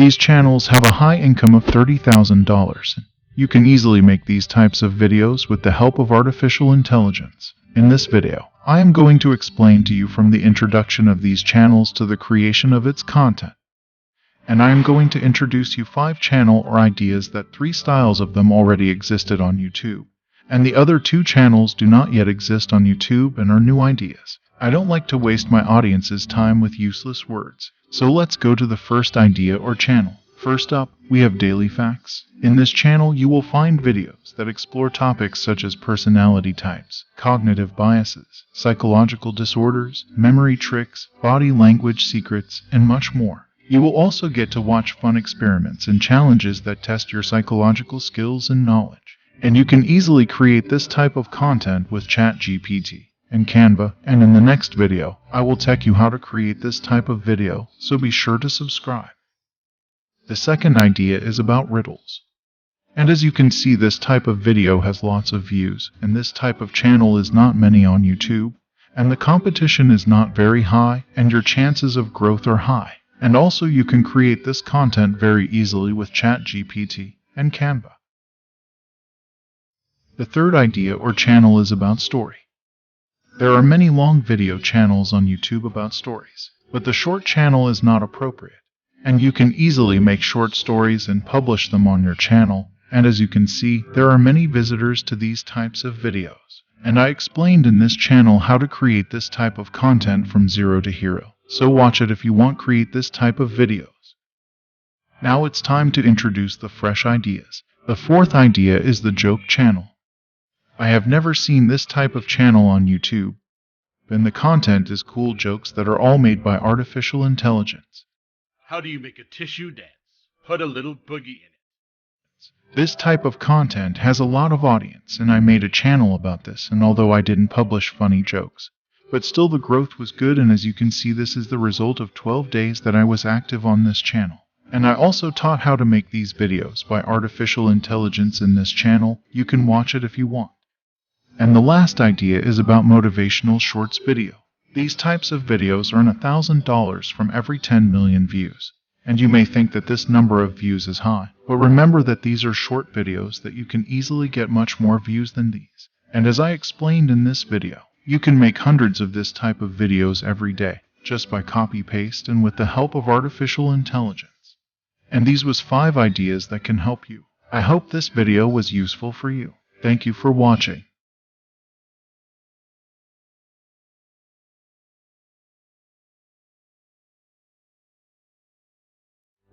These channels have a high income of $30,000. You can easily make these types of videos with the help of artificial intelligence. In this video, I am going to explain to you from the introduction of these channels to the creation of its content. And I am going to introduce you 5 channel or ideas that 3 styles of them already existed on YouTube, and the other 2 channels do not yet exist on YouTube and are new ideas. I don't like to waste my audience's time with useless words, so let's go to the first idea or channel. First up, we have Daily Facts. In this channel, you will find videos that explore topics such as personality types, cognitive biases, psychological disorders, memory tricks, body language secrets, and much more. You will also get to watch fun experiments and challenges that test your psychological skills and knowledge. And you can easily create this type of content with ChatGPT and Canva, and in the next video, I will tell you how to create this type of video, so be sure to subscribe. The second idea is about riddles. And as you can see, this type of video has lots of views, and this type of channel is not many on YouTube, and the competition is not very high, and your chances of growth are high. And also you can create this content very easily with ChatGPT and Canva. The third idea or channel is about story. There are many long video channels on YouTube about stories, but the short channel is not appropriate. And you can easily make short stories and publish them on your channel, and as you can see, there are many visitors to these types of videos. And I explained in this channel how to create this type of content from zero to hero, so watch it if you want to create this type of videos. Now it's time to introduce the fresh ideas. The fourth idea is the joke channel. I have never seen this type of channel on YouTube, and the content is cool jokes that are all made by artificial intelligence. How do you make a tissue dance? Put a little boogie in it. This type of content has a lot of audience, and I made a channel about this, and although I didn't publish funny jokes, but still the growth was good, and as you can see, this is the result of 12 days that I was active on this channel. And I also taught how to make these videos by artificial intelligence in this channel. You can watch it if you want. And the last idea is about motivational shorts video. These types of videos earn $1,000 from every 10 million views. And you may think that this number of views is high, but remember that these are short videos that you can easily get much more views than these. And as I explained in this video, you can make hundreds of this type of videos every day, just by copy-paste and with the help of artificial intelligence. And these was 5 ideas that can help you. I hope this video was useful for you. Thank you for watching.